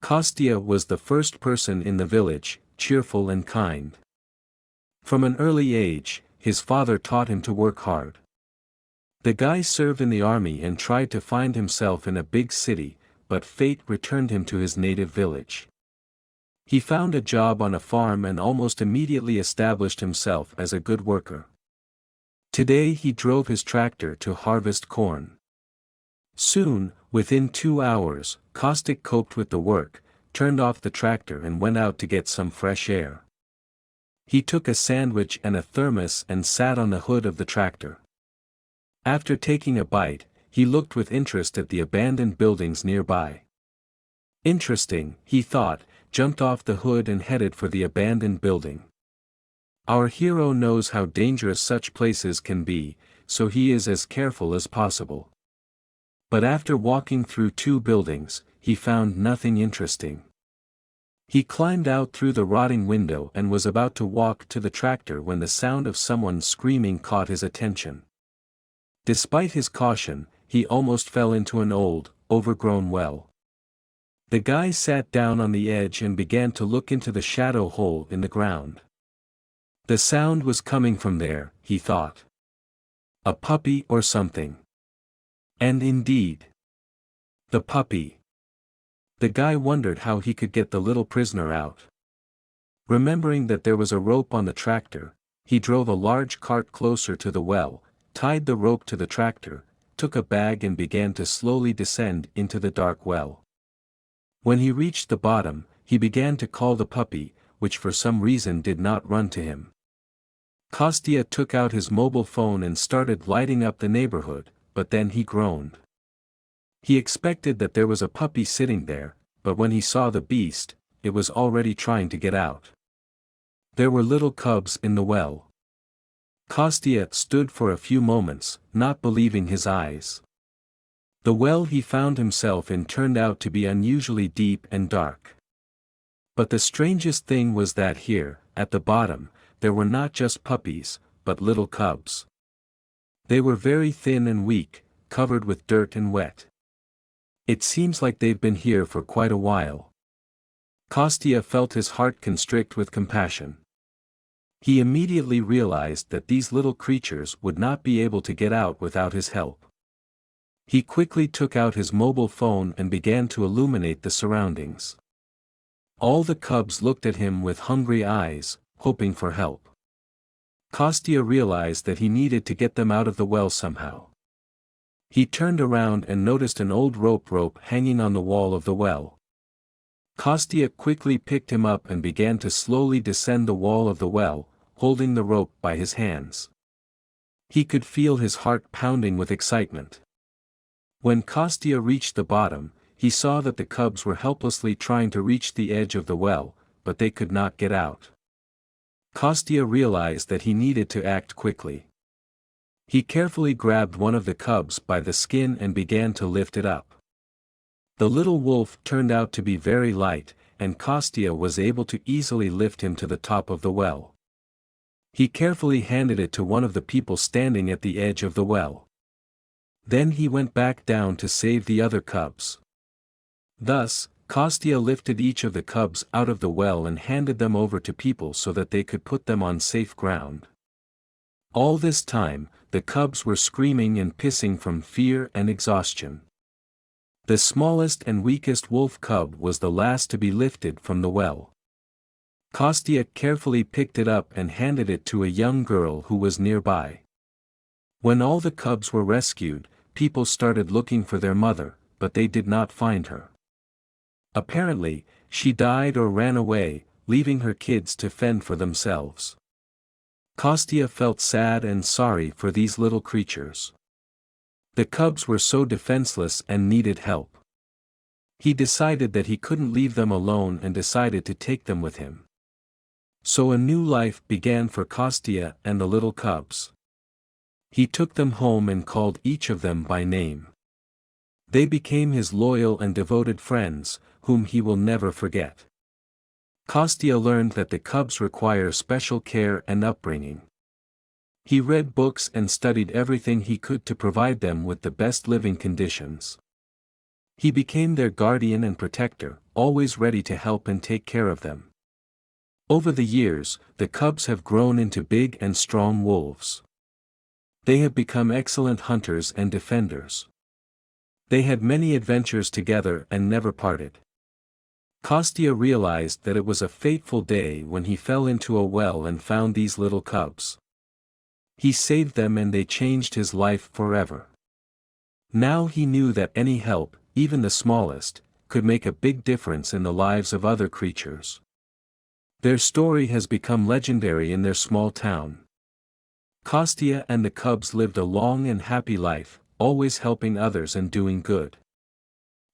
Kostya was the first person in the village, cheerful and kind. From an early age, his father taught him to work hard. The guy served in the army and tried to find himself in a big city, but fate returned him to his native village. He found a job on a farm and almost immediately established himself as a good worker. Today he drove his tractor to harvest corn. Soon, within 2 hours, Kostya coped with the work, turned off the tractor and went out to get some fresh air. He took a sandwich and a thermos and sat on the hood of the tractor. After taking a bite, he looked with interest at the abandoned buildings nearby. Interesting, he thought, jumped off the hood and headed for the abandoned building. Our hero knows how dangerous such places can be, so he is as careful as possible. But after walking through 2 buildings, he found nothing interesting. He climbed out through the rotting window and was about to walk to the tractor when the sound of someone screaming caught his attention. Despite his caution, he almost fell into an old, overgrown well. The guy sat down on the edge and began to look into the shadow hole in the ground. The sound was coming from there, he thought. A puppy or something. And indeed. The puppy. The guy wondered how he could get the little prisoner out. Remembering that there was a rope on the tractor, he drove a large cart closer to the well, tied the rope to the tractor, took a bag and began to slowly descend into the dark well. When he reached the bottom, he began to call the puppy, which for some reason did not run to him. Kostya took out his mobile phone and started lighting up the neighborhood, but then he groaned. He expected that there was a puppy sitting there, but when he saw the beast, it was already trying to get out. There were little cubs in the well. Kostya stood for a few moments, not believing his eyes. The well he found himself in turned out to be unusually deep and dark. But the strangest thing was that here, at the bottom, there were not just puppies, but little cubs. They were very thin and weak, covered with dirt and wet. It seems like they've been here for quite a while. Kostya felt his heart constrict with compassion. He immediately realized that these little creatures would not be able to get out without his help. He quickly took out his mobile phone and began to illuminate the surroundings. All the cubs looked at him with hungry eyes, hoping for help. Kostya realized that he needed to get them out of the well somehow. He turned around and noticed an old rope hanging on the wall of the well. Kostya quickly picked him up and began to slowly descend the wall of the well, holding the rope by his hands. He could feel his heart pounding with excitement. When Kostya reached the bottom, he saw that the cubs were helplessly trying to reach the edge of the well, but they could not get out. Kostya realized that he needed to act quickly. He carefully grabbed one of the cubs by the skin and began to lift it up. The little wolf turned out to be very light, and Kostya was able to easily lift him to the top of the well. He carefully handed it to one of the people standing at the edge of the well. Then he went back down to save the other cubs. Thus, Kostya lifted each of the cubs out of the well and handed them over to people so that they could put them on safe ground. All this time, the cubs were screaming and pissing from fear and exhaustion. The smallest and weakest wolf cub was the last to be lifted from the well. Kostya carefully picked it up and handed it to a young girl who was nearby. When all the cubs were rescued, people started looking for their mother, but they did not find her. Apparently, she died or ran away, leaving her kids to fend for themselves. Kostya felt sad and sorry for these little creatures. The cubs were so defenseless and needed help. He decided that he couldn't leave them alone and decided to take them with him. So a new life began for Kostya and the little cubs. He took them home and called each of them by name. They became his loyal and devoted friends, whom he will never forget. Kostya learned that the cubs require special care and upbringing. He read books and studied everything he could to provide them with the best living conditions. He became their guardian and protector, always ready to help and take care of them. Over the years, the cubs have grown into big and strong wolves. They have become excellent hunters and defenders. They had many adventures together and never parted. Kostya realized that it was a fateful day when he fell into a well and found these little cubs. He saved them and they changed his life forever. Now he knew that any help, even the smallest, could make a big difference in the lives of other creatures. Their story has become legendary in their small town. Kostya and the cubs lived a long and happy life, always helping others and doing good.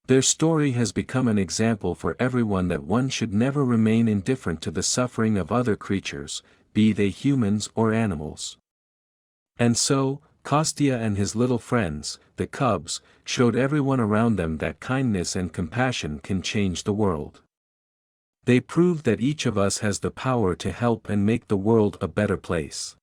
Their story has become an example for everyone that one should never remain indifferent to the suffering of other creatures, be they humans or animals. And so, Kostya and his little friends, the cubs, showed everyone around them that kindness and compassion can change the world. They proved that each of us has the power to help and make the world a better place.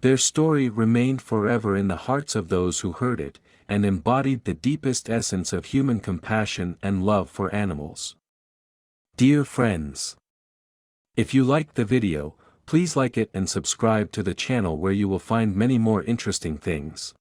Their story remained forever in the hearts of those who heard it, and embodied the deepest essence of human compassion and love for animals. Dear friends, if you liked the video, please like it and subscribe to the channel where you will find many more interesting things.